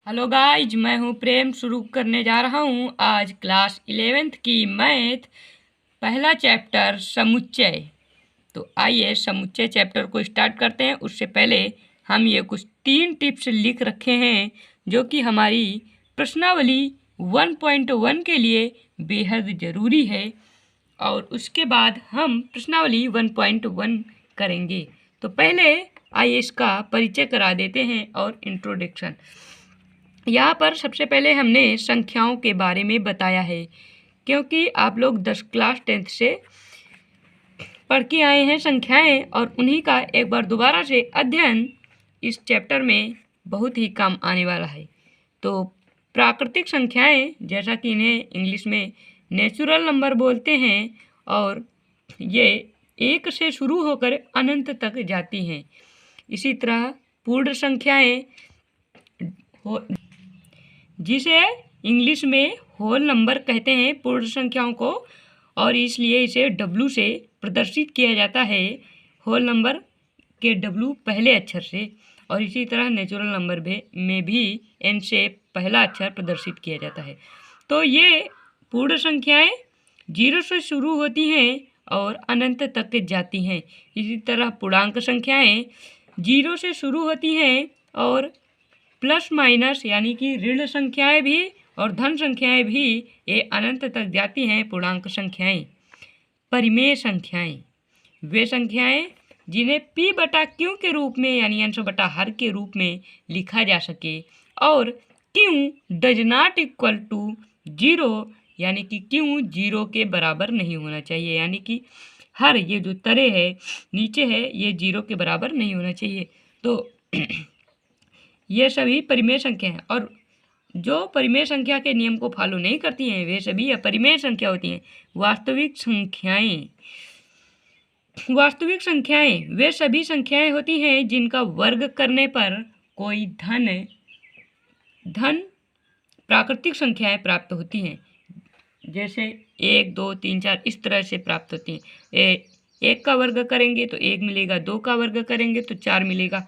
Hello guys, मैं हूं प्रेम। शुरू करने जा रहा हूं आज क्लास 11th की मैथ पहला चैप्टर समुच्चय। तो आइए समुच्चय चैप्टर को स्टार्ट करते हैं। उससे पहले हम ये कुछ 3 टिप्स लिख रखे हैं जो कि हमारी प्रश्नावली 1.1 के लिए बेहद ज़रूरी है, और उसके बाद हम प्रश्नावली 1.1 करेंगे। तो पहले आइए इसका परिचय करा देते हैं और इंट्रोडक्शन। यहाँ पर सबसे पहले हमने संख्याओं के बारे में बताया है, क्योंकि आप लोग 10th से पढ़ के आए हैं संख्याएं, और उन्हीं का एक बार दोबारा से अध्ययन इस चैप्टर में बहुत ही काम आने वाला है। तो प्राकृतिक संख्याएं, जैसा कि इन्हें इंग्लिश में नेचुरल नंबर बोलते हैं, और ये 1 से शुरू होकर अनंत तक जाती हैं। इसी तरह पूर्ण संख्याएं जिसे इंग्लिश में होल नंबर कहते हैं पूर्ण संख्याओं को, और इसलिए इसे W से प्रदर्शित किया जाता है, होल नंबर के W पहले अक्षर से। और इसी तरह नेचुरल नंबर में भी N से पहला अक्षर प्रदर्शित किया जाता है। तो ये पूर्ण संख्याएं 0 से शुरू होती हैं और अनंत तक जाती हैं। इसी तरह पूर्णांक संख्याएं 0 से शुरू होती हैं और प्लस माइनस यानी कि ऋण संख्याएं भी और धन संख्याएं भी ये अनंत तक जाती हैं। पूर्णांक संख्याएं। परिमेय संख्याएं वे संख्याएं जिन्हें P बटा Q के रूप में यानी अंश बटा हर के रूप में लिखा जा सके, और Q does not equal to 0 यानी कि Q 0 के बराबर नहीं होना चाहिए, यानी कि हर ये जो तरे है नीचे है ये 0 के बराबर नहीं होना चाहिए। तो ये सभी परिमेय संख्या हैं, और जो परिमेय संख्या के नियम को फॉलो नहीं करती हैं वे सभी अपरिमेय संख्या होती हैं। वास्तविक संख्याएं वे सभी संख्याएं होती हैं जिनका वर्ग करने पर कोई धन प्राकृतिक संख्याएं प्राप्त होती हैं, जैसे 1, 2, 3, 4 इस तरह से प्राप्त होती हैं। 1 का वर्ग करेंगे तो 1 मिलेगा, 2 का वर्ग करेंगे तो 4 मिलेगा,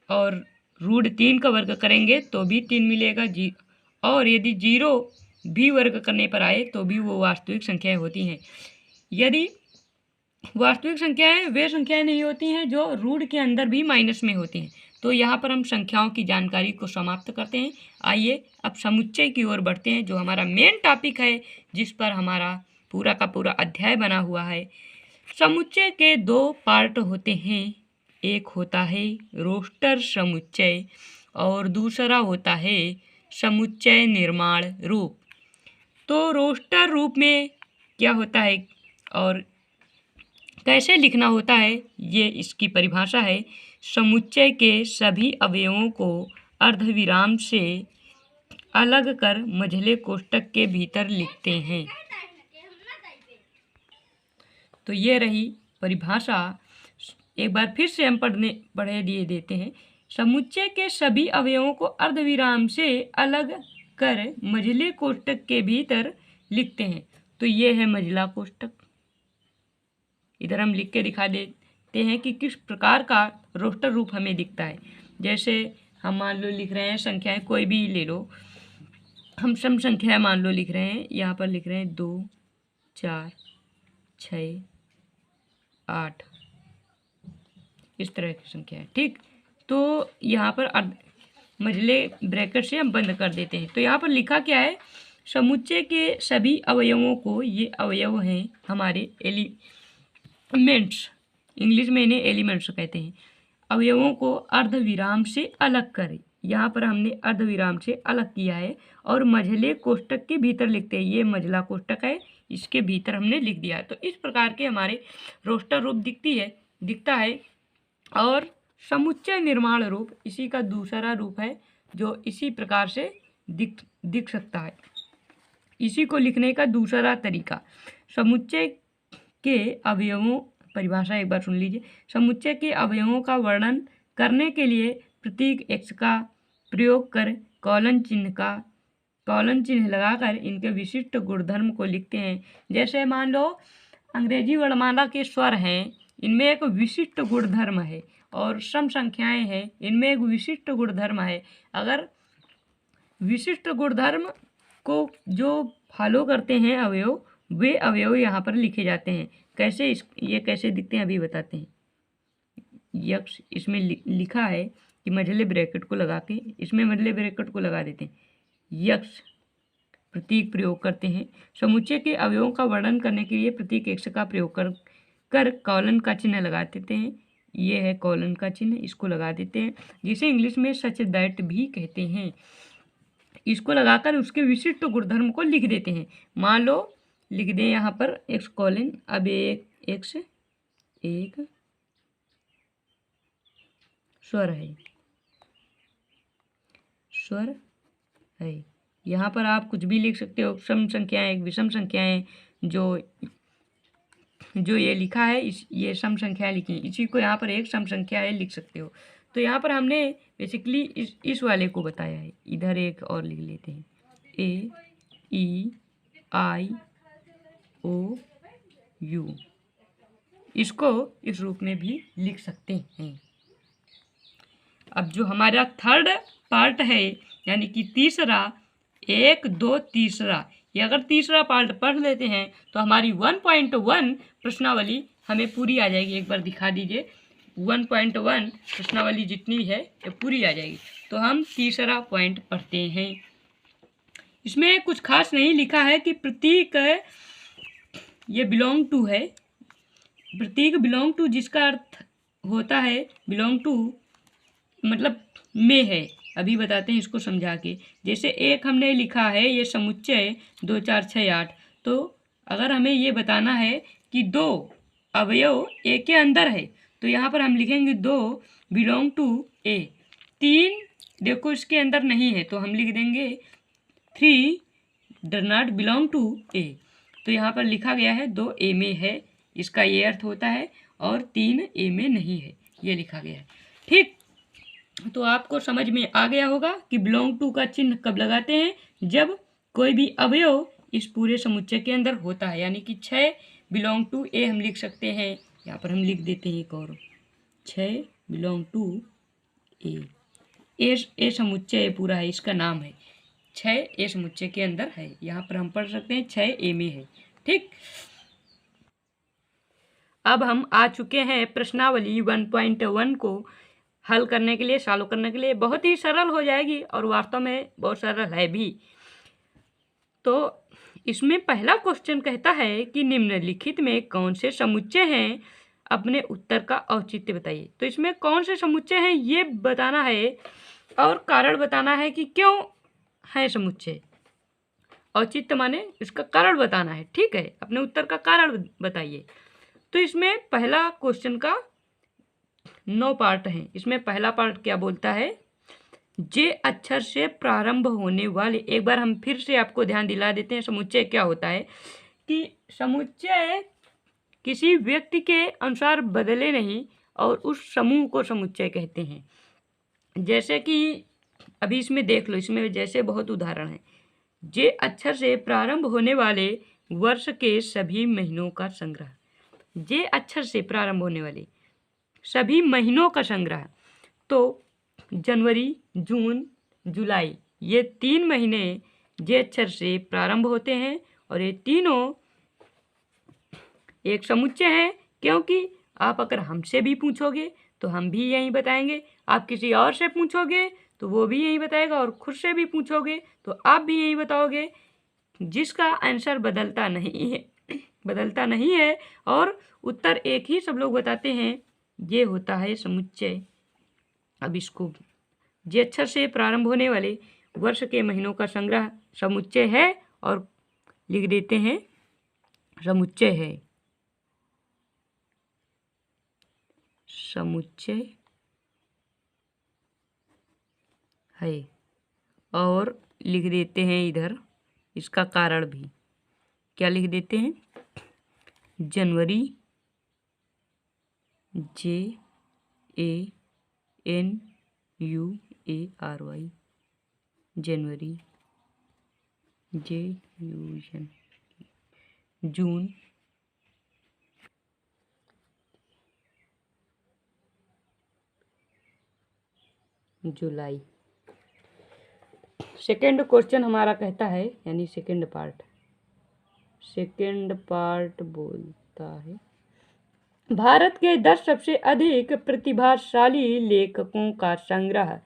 और √3 का वर्ग करेंगे तो भी 3 मिलेगा जी। और यदि 0 भी वर्ग करने पर आए तो भी वो वास्तविक संख्याएं होती हैं। यदि वास्तविक संख्याएं वे संख्याएं नहीं होती हैं जो रूट के अंदर भी माइनस में होती हैं। तो यहाँ पर हम संख्याओं की जानकारी को समाप्त करते हैं। आइए अब समुच्चय की ओर बढ़ते हैं, जो हमारा मेन टॉपिक है, जिस पर हमारा पूरा का पूरा अध्याय बना हुआ है। समुच्चय के 2 पार्ट होते हैं। एक होता है रोस्टर समुच्चय और दूसरा होता है समुच्चय निर्माण रूप। तो रोस्टर रूप में क्या होता है और कैसे लिखना होता है, ये इसकी परिभाषा है। समुच्चय के सभी अवयवों को अर्धविराम से अलग कर मझले कोष्ठक के भीतर लिखते हैं। तो ये रही परिभाषा। एक बार फिर से हम पढ़े दिए देते हैं। समुच्चय के सभी अवयवों को अर्धविराम से अलग कर मझले कोष्ठक के भीतर लिखते हैं। तो ये है मझला कोष्ठक। इधर हम लिख के दिखा देते हैं कि किस प्रकार का रोस्टर रूप हमें दिखता है। जैसे हम मान लो लिख रहे हैं संख्याएं, कोई भी ले लो, हम सम संख्याएं मान लो लिख रहे हैं। यहाँ पर लिख रहे हैं 2, 4, 6, 8 इस तरह की संख्या है। ठीक, तो यहाँ पर मझले ब्रैकेट से हम बंद कर देते हैं। तो यहाँ पर लिखा क्या है, समुच्चय के सभी अवयवों को, ये अवयव हैं हमारे एलिमेंट्स, इंग्लिश में इन्हें एलिमेंट्स कहते हैं, अवयवों को अर्धविराम से अलग करें। यहाँ पर हमने अर्धविराम से अलग किया है और मझले कोष्ठक के भीतर लिखते हैं। ये मझला कोष्ठक है, इसके भीतर हमने लिख दिया है। तो इस प्रकार के हमारे रोस्टर रूप दिखता है। और समुच्चय निर्माण रूप इसी का दूसरा रूप है, जो इसी प्रकार से दिख सकता है। इसी को लिखने का दूसरा तरीका, समुच्चय के अवयवों, परिभाषा एक बार सुन लीजिए। समुच्चय के अवयवों का वर्णन करने के लिए प्रतीक x का प्रयोग कर कॉलन चिन्ह लगाकर इनके विशिष्ट गुणधर्म को लिखते हैं। जैसे मान लो अंग्रेजी वर्णमाला के स्वर हैं, इनमें एक विशिष्ट गुणधर्म है, और सम संख्याएं हैं, इनमें एक विशिष्ट गुणधर्म है। अगर विशिष्ट गुणधर्म को जो फॉलो करते हैं अवयव, वे अवयव यहाँ पर लिखे जाते हैं। कैसे ये कैसे दिखते हैं अभी बताते हैं। यक्ष इसमें लिखा है कि मझले ब्रैकेट को लगा के, इसमें मझले ब्रैकेट को लगा देते हैं। यक्ष प्रतीक प्रयोग करते हैं। समुच्चय के अवयवों का वर्णन करने के लिए प्रतीक एक्स का प्रयोग कर कॉलन का चिन्ह लगा देते हैं। ये है कॉलन का चिन्ह, इसको लगा देते हैं, जिसे इंग्लिश में सच दैट भी कहते हैं। इसको लगाकर उसके विशिष्ट गुणधर्म को लिख देते हैं। मान लो लिख दें यहाँ पर एक्स कॉलन, अब एक एक्स एक स्वर है, स्वर है। यहाँ पर आप कुछ भी लिख सकते हो, सम संख्याएं, विषम संख्याएं, जो ये लिखा है ये सम संख्याएं लिखी, इसी को यहाँ पर एक सम संख्या है लिख सकते हो। तो यहाँ पर हमने बेसिकली इस वाले को बताया है। इधर एक और लिख लेते हैं, ए ई आई ओ यू, इसको इस रूप में भी लिख सकते हैं। अब जो हमारा थर्ड पार्ट है, यानी कि तीसरा, 1 2 तीसरा, ये अगर तीसरा पार्ट पढ़ लेते हैं तो हमारी 1.1 प्रश्नावली हमें पूरी आ जाएगी। एक बार दिखा दीजिए, 1.1 प्रश्नावली जितनी भी है ये पूरी आ जाएगी। तो हम तीसरा पॉइंट पढ़ते हैं। इसमें कुछ खास नहीं लिखा है कि प्रतीक ये बिलोंग टू है। प्रतीक बिलोंग टू जिसका अर्थ होता है बिलोंग टू मतलब में है। अभी बताते हैं इसको समझा के। जैसे एक हमने लिखा है ये समुच्चय 2 4 6 8, तो अगर हमें ये बताना है कि 2 अवयव ए के अंदर है तो यहाँ पर हम लिखेंगे 2 बिलोंग टू ए। 3 देखो इसके अंदर नहीं है तो हम लिख देंगे 3 डज नॉट बिलोंग टू ए। तो यहाँ पर लिखा गया है 2 ए में है, इसका ये अर्थ होता है, और 3 ए में नहीं है, ये लिखा गया है। ठीक, तो आपको समझ में आ गया होगा कि बिलोंग टू का चिन्ह कब लगाते हैं, जब कोई भी अवयव इस पूरे समुच्चय के अंदर होता है। यानी कि 6 बिलोंग टू ए हम लिख सकते हैं। यहाँ पर हम लिख देते हैं एक और, 6 बिलोंग टू ए समुच्चय पूरा है, इसका नाम है 6 ए समुच्चय के अंदर है। यहाँ पर हम पढ़ सकते हैं 6 ए में है। ठीक, अब हम आ चुके हैं प्रश्नावली 1.1 को हल करने के लिए, सॉल्व करने के लिए। बहुत ही सरल हो जाएगी और वास्तव में बहुत सरल है भी। तो इसमें पहला क्वेश्चन कहता है कि निम्नलिखित में कौन से समुच्चय हैं, अपने उत्तर का औचित्य बताइए। तो इसमें कौन से समुच्चय हैं ये बताना है और कारण बताना है कि क्यों है समुच्चय। औचित्य माने इसका कारण बताना है। ठीक है, अपने उत्तर का कारण बताइए। तो इसमें पहला क्वेश्चन का 9 पार्ट हैं। इसमें पहला पार्ट क्या बोलता है, जे अक्षर से प्रारंभ होने वाले, एक बार हम फिर से आपको ध्यान दिला देते हैं समुच्चय क्या होता है। कि समुच्चय किसी व्यक्ति के अनुसार बदले नहीं और उस समूह को समुच्चय कहते हैं। जैसे कि अभी इसमें देख लो, इसमें जैसे बहुत उदाहरण है। जे अक्षर से प्रारंभ होने वाले वर्ष के सभी महीनों का संग्रह। जे अक्षर से प्रारंभ होने वाले सभी महीनों का संग्रह। तो जनवरी, जून, जुलाई, ये 3 महीने जे अक्षर से प्रारंभ होते हैं और ये तीनों एक समुच्चय है। क्योंकि आप अगर हमसे भी पूछोगे तो हम भी यही बताएंगे, आप किसी और से पूछोगे तो वो भी यही बताएगा, और खुद से भी पूछोगे तो आप भी यही बताओगे। जिसका आंसर बदलता नहीं है और उत्तर एक ही सब लोग बताते हैं, ये होता है समुच्चय। अब इसको जे अक्षर से प्रारंभ होने वाले वर्ष के महीनों का संग्रह समुच्चय है, और लिख देते हैं समुच्चय है, समुच्चय है। और लिख देते हैं इधर इसका कारण भी, क्या लिख देते हैं, जनवरी, JANUARY, जनवरी, JUN, जून, जुलाई। सेकंड क्वेश्चन हमारा कहता है, यानी सेकंड पार्ट बोलता है, भारत के 10 सबसे अधिक प्रतिभाशाली लेखकों का संग्रह।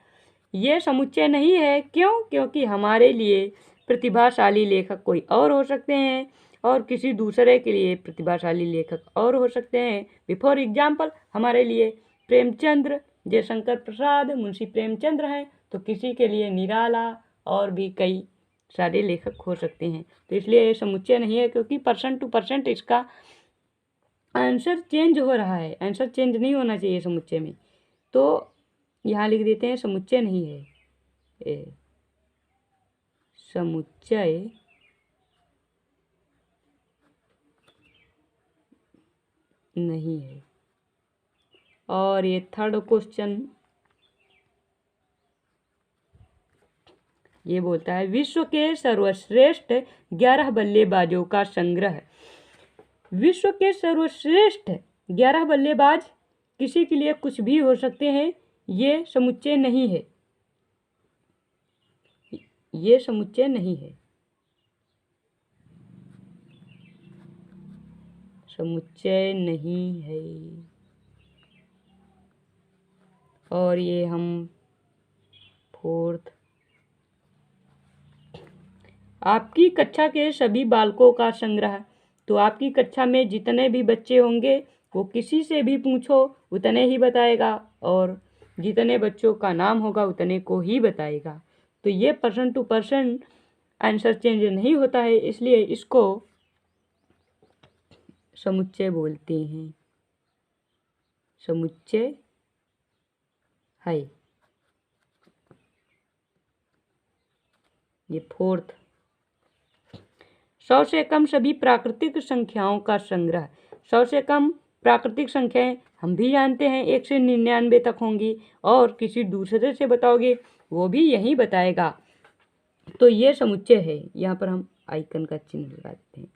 ये समुच्चय नहीं है। क्यों? क्योंकि हमारे लिए प्रतिभाशाली लेखक कोई और हो सकते हैं और किसी दूसरे के लिए प्रतिभाशाली लेखक और हो सकते हैं। फॉर एग्जाम्पल, हमारे लिए प्रेमचंद्र, जयशंकर प्रसाद, मुंशी प्रेमचंद्र हैं, तो किसी के लिए निराला और भी कई सारे लेखक हो सकते हैं। तो इसलिए ये समुच्चय नहीं है, क्योंकि % टू % इसका आंसर चेंज हो रहा है। आंसर चेंज नहीं होना चाहिए समुच्चय में, तो यहाँ लिख देते हैं समुच्चय नहीं है। समुच्चय नहीं है। और ये थर्ड क्वेश्चन ये बोलता है, विश्व के सर्वश्रेष्ठ 11 बल्लेबाजों का संग्रह। विश्व के सर्वश्रेष्ठ 11 बल्लेबाज किसी के लिए कुछ भी हो सकते हैं। ये समुच्चय नहीं है। ये समुच्चय नहीं है। समुच्चय नहीं है। और ये हम फोर्थ, आपकी कक्षा के सभी बालकों का संग्रह। तो आपकी कक्षा में जितने भी बच्चे होंगे वो किसी से भी पूछो उतने ही बताएगा, और जितने बच्चों का नाम होगा उतने को ही बताएगा। तो ये % टू % आंसर चेंज नहीं होता है, इसलिए इसको समुच्चय बोलते हैं। समुच्चय है। ये फोर्थ, 100 से कम सभी प्राकृतिक संख्याओं का संग्रह। 100 से कम प्राकृतिक संख्याएं हम भी जानते हैं 1 से 99 तक होंगी, और किसी दूसरे से बताओगे वो भी यही बताएगा। तो ये समुच्चय है। यहाँ पर हम आइकन का चिन्ह लगा देते हैं।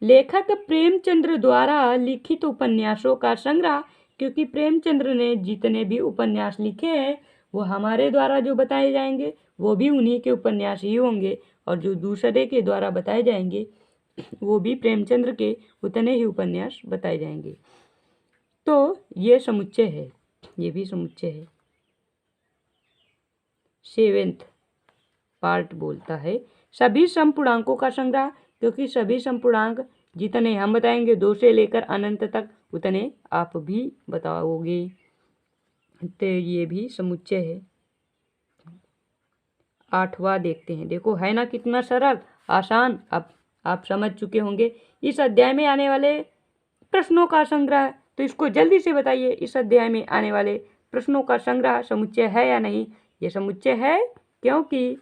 लेखक प्रेमचंद्र द्वारा लिखित उपन्यासों का संग्रह, क्योंकि प्रेमचंद्र ने जितने भी उपन्यास लिखे हैं वो हमारे द्वारा जो बताए जाएंगे वो भी उन्हीं के उपन्यास ही होंगे, और जो दूसरे के द्वारा बताए जाएंगे वो भी प्रेमचंद्र के उतने ही उपन्यास बताए जाएंगे। तो ये समुच्चय है। ये भी समुच्चय है। 7th पार्ट बोलता है, सभी समपूर्णांकों का संग्रह, क्योंकि सभी समपूर्णांक जितने हम बताएंगे 2 से लेकर अनंत तक उतने आप भी बताओगे। तो ये भी समुच्चय है। 8वां देखते हैं। देखो है ना कितना सरल, आसान। अब आप समझ चुके होंगे। इस अध्याय में आने वाले प्रश्नों का संग्रह, तो इसको जल्दी से बताइए, इस अध्याय में आने वाले प्रश्नों का संग्रह समुच्चय है या नहीं? ये समुच्चय है, क्योंकि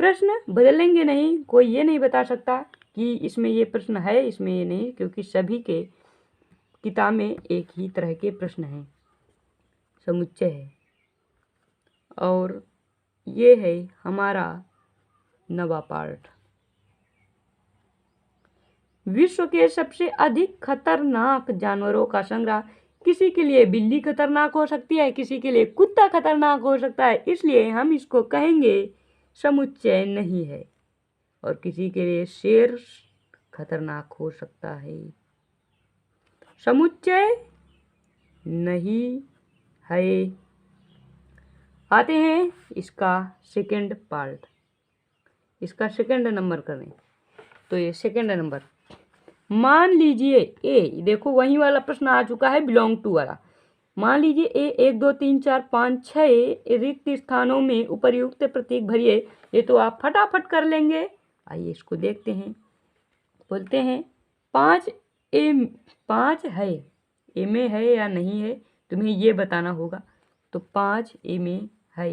प्रश्न बदलेंगे नहीं। कोई ये नहीं बता सकता कि इसमें ये प्रश्न है, इसमें ये नहीं, क्योंकि सभी के किताब में एक ही तरह के प्रश्न हैं। समुच्चय है। और ये है हमारा 9वां पार्ट, विश्व के सबसे अधिक खतरनाक जानवरों का संग्रह। किसी के लिए बिल्ली खतरनाक हो सकती है, किसी के लिए कुत्ता खतरनाक हो सकता है, इसलिए हम इसको कहेंगे समुच्चय नहीं है। और किसी के लिए शेर खतरनाक हो सकता है। समुच्चय नहीं है। आते हैं इसका सेकंड पार्ट, इसका सेकंड नंबर करें। तो ये सेकंड नंबर, मान लीजिए ए, देखो वही वाला प्रश्न आ चुका है, बिलोंग टू वाला। मान लीजिए ए 1 2 3 4 5 6 रिक्त स्थानों में उपर्युक्त प्रतीक भरिए। ये तो आप फटाफट कर लेंगे। आइए इसको देखते हैं। बोलते हैं 5 है, ए में है या नहीं है, तुम्हें ये बताना होगा। तो 5 ए में है,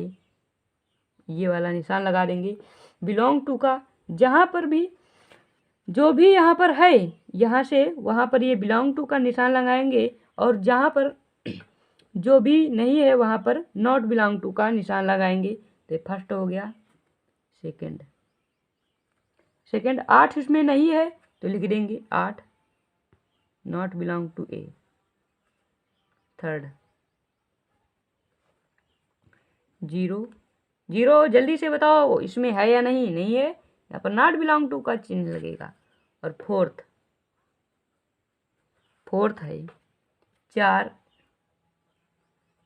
ये वाला निशान लगा देंगे। बिलोंग टू का जहाँ पर भी जो भी यहाँ पर है, यहाँ से वहाँ पर ये बिलोंग टू का निशान लगाएंगे, और जहाँ पर जो भी नहीं है वहाँ पर नॉट बिलोंग टू का निशान लगाएंगे। तो फर्स्ट हो गया। सेकंड 8 इसमें नहीं है तो लिख देंगे 8 not belong to A. Third zero zero, जल्दी से बताओ इसमें है या नहीं, नहीं है, यहाँ पर नॉट बिलोंग टू का चिन्ह लगेगा। और फोर्थ है 4,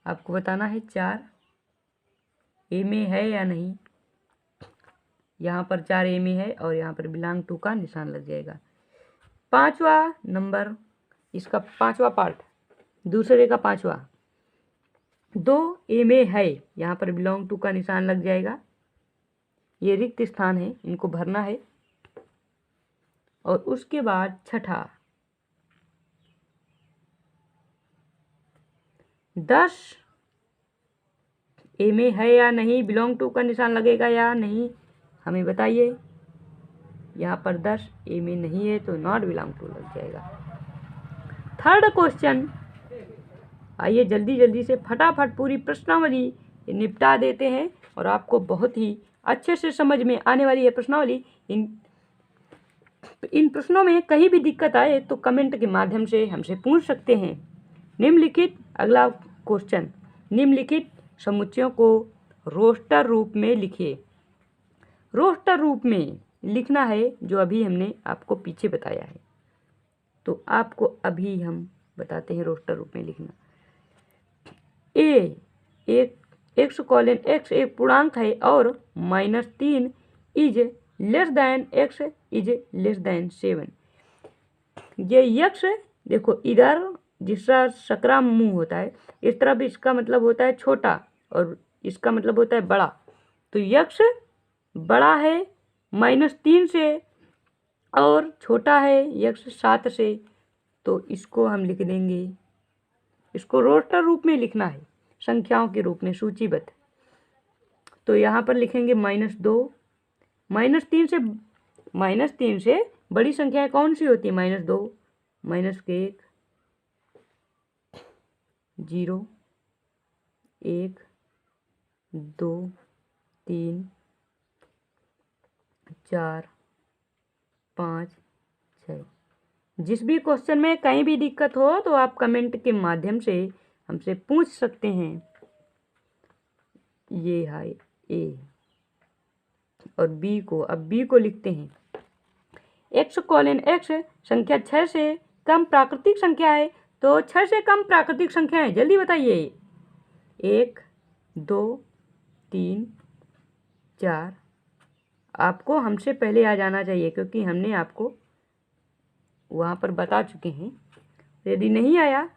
आपको बताना है 4 ए में है या नहीं, यहाँ पर 4 ए में है और यहाँ पर बिलोंग टू का निशान लग जाएगा। 5वां नंबर, इसका 5वां पार्ट, दूसरे का 5वां, 2 ए में है, यहाँ पर बिलोंग टू का निशान लग जाएगा। ये रिक्त स्थान है, इनको भरना है। और उसके बाद छठा 10 ए में है या नहीं, बिलोंग टू का निशान लगेगा या नहीं, हमें बताइए। यहाँ पर 10 ए में नहीं है तो नॉट बिलोंग टू लग जाएगा। थर्ड क्वेश्चन, आइए जल्दी जल्दी से फटाफट पूरी प्रश्नावली निपटा देते हैं और आपको बहुत ही अच्छे से समझ में आने वाली है प्रश्नावली। इन प्रश्नों में कहीं भी दिक्कत आए तो कमेंट के माध्यम से हमसे पूछ सकते हैं। निम्नलिखित, अगला क्वेश्चन, निम्नलिखित समुच्चयों को रोस्टर रूप में लिखिए। रोस्टर रूप में लिखना है जो अभी हमने आपको पीछे बताया है, तो आपको अभी हम बताते हैं रोस्टर रूप में लिखना। एक्स कॉलन एक्स एक पूर्णांक है और -3 is less than x is less than 7। ये यक्स, देखो इधर जिसका सकरा मुंह होता है, इस तरफ इसका मतलब होता है छोटा और इसका मतलब होता है बड़ा। तो यक्स बड़ा है -3 से और छोटा है यक्स 7 से, तो इसको हम लिख देंगे, इसको रोस्टर रूप में लिखना है, संख्याओं के रूप में सूचीबद्ध। तो यहाँ पर लिखेंगे -2, -3 से बड़ी संख्या कौन सी होती है, -2, -1, 0, 1, 2, 3, 4, 5, 6। जिस भी क्वेश्चन में कहीं भी दिक्कत हो तो आप कमेंट के माध्यम से हमसे पूछ सकते हैं। ये है ए और बी को, अब बी को लिखते हैं। एक्स कॉलन एक्स संख्या 6 से कम प्राकृतिक संख्या है, तो 6 से कम प्राकृतिक संख्या है, जल्दी बताइए। 1, 2, 3, 4। आपको हमसे पहले आ जाना चाहिए क्योंकि हमने आपको वहाँ पर बता चुके हैं। यदि नहीं आया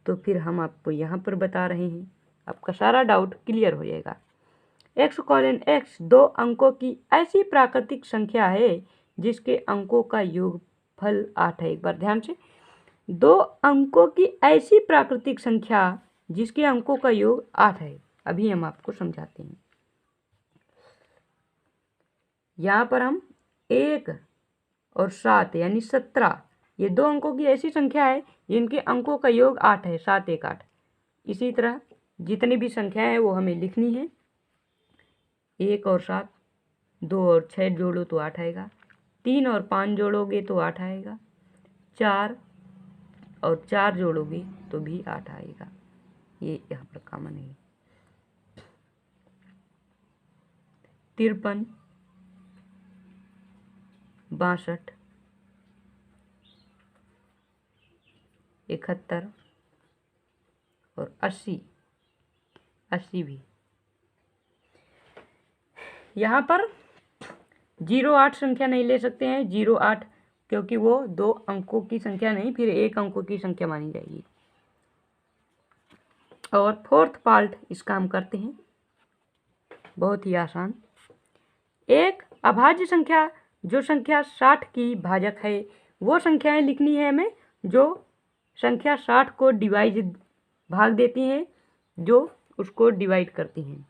तो फिर हम आपको यहाँ पर बता रहे हैं, आपका सारा डाउट क्लियर हो जाएगा। एक्स कॉलन एक्स 2 अंकों की ऐसी प्राकृतिक संख्या है जिसके अंकों का योगफल 8 है। एक बार ध्यान से, 2 अंकों की ऐसी प्राकृतिक संख्या जिसके अंकों का योग 8 है। अभी हम आपको समझाते हैं। यहाँ पर हम 1 और 7 यानी 17, ये 2 अंकों की ऐसी संख्या है जिनके अंकों का योग 8 है, 7, 1, 8। इसी तरह जितनी भी संख्याएं हैं वो हमें लिखनी है। 1 और 7, 2 और 6 जोड़ो तो 8 आएगा, 3 और 5 जोड़ोगे तो 8 आएगा, 4 और 4 जोड़ोगे तो भी 8 आएगा। ये यहाँ पर कॉमन है। 53, 62, 71 और 80 भी। यहाँ पर 08 संख्या नहीं ले सकते हैं, 08 क्योंकि वो 2 अंकों की संख्या नहीं, फिर 1 अंकों की संख्या मानी जाएगी। और फोर्थ पार्ट इसका हम करते हैं, बहुत ही आसान। एक अभाज्य संख्या जो संख्या 60 की भाजक है, वो संख्याएं लिखनी है हमें जो संख्या 60 को भाग देती हैं, जो उसको डिवाइड करती हैं।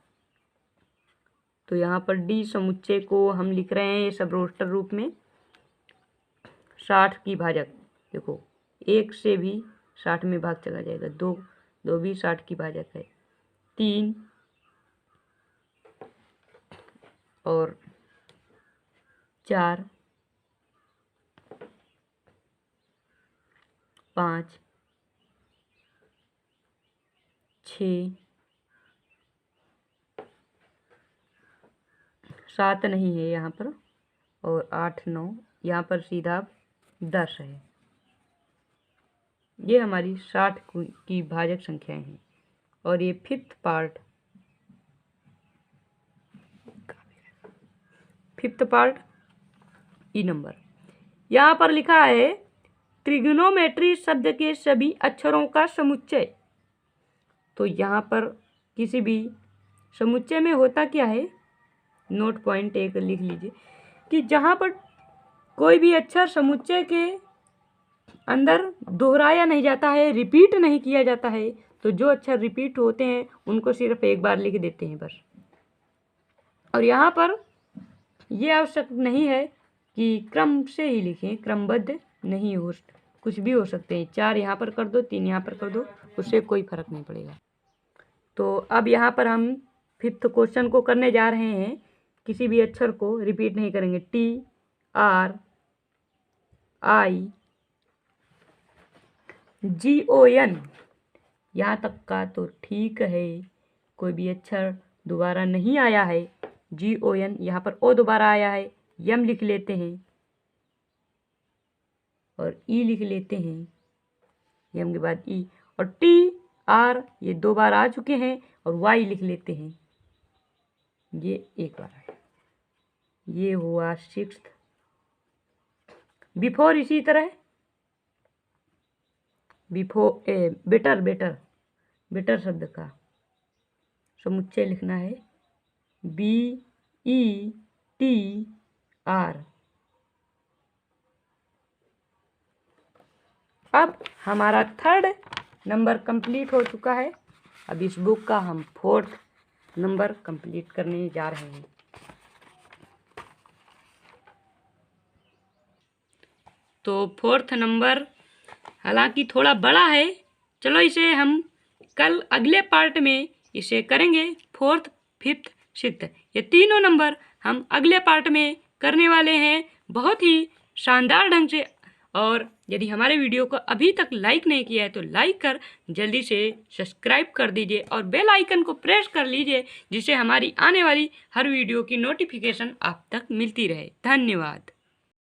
तो यहाँ पर डी समुच्चय को हम लिख रहे हैं सब रोस्टर रूप में। 60 की भाजक, देखो 1 से भी 60 में भाग चला जाएगा, 2 भी 60 की भाजक है, 3 और 4, 5, 6, 7 नहीं है यहाँ पर, और 8 9, यहाँ पर सीधा 10 है। ये हमारी 60 की भाजक संख्याएं हैं। और ये फिफ्थ पार्ट ई नंबर। यहाँ पर लिखा है ट्रिग्नोमेट्री शब्द के सभी अक्षरों का समुच्चय। तो यहाँ पर किसी भी समुच्चय में होता क्या है, नोट पॉइंट एक लिख लीजिए कि जहाँ पर कोई भी अक्षर समुच्चय के अंदर दोहराया नहीं जाता है, रिपीट नहीं किया जाता है, तो जो अक्षर रिपीट होते हैं उनको सिर्फ एक बार लिख देते हैं बस। और यहाँ पर ये आवश्यक नहीं है कि क्रम से ही लिखें, क्रमबद्ध नहीं हो, कुछ भी हो सकते हैं। 4 यहाँ पर कर दो, 3 यहाँ पर कर दो, उससे कोई फर्क नहीं पड़ेगा। तो अब यहाँ पर हम फिफ्थ क्वेश्चन को करने जा रहे हैं। किसी भी अक्षर को रिपीट नहीं करेंगे। TRI GON यहाँ तक का तो ठीक है, कोई भी अक्षर दोबारा नहीं आया है। GON यहाँ पर O दोबारा आया है, यम लिख लेते हैं और ई लिख लेते हैं, यम के बाद ई। और TR ये 2 बार आ चुके हैं, और वाई लिख लेते हैं, ये एक बार आया। ये हुआ 6th। बिफोर इसी तरह बेटर शब्द का समुच्चय लिखना है BETR। अब हमारा 3rd नंबर कंप्लीट हो चुका है। अब इस बुक का हम 4th नंबर कंप्लीट करने जा रहे हैं। तो 4th नंबर हालांकि थोड़ा बड़ा है, चलो इसे हम कल अगले पार्ट में इसे करेंगे। 4th 5th 6th ये तीनों नंबर हम अगले पार्ट में करने वाले हैं, बहुत ही शानदार ढंग से। और यदि हमारे वीडियो को अभी तक लाइक नहीं किया है तो लाइक कर जल्दी से सब्सक्राइब कर दीजिए और बेल आइकन को प्रेस कर लीजिए, जिससे हमारी आने वाली हर वीडियो की नोटिफिकेशन आप तक मिलती रहे। धन्यवाद।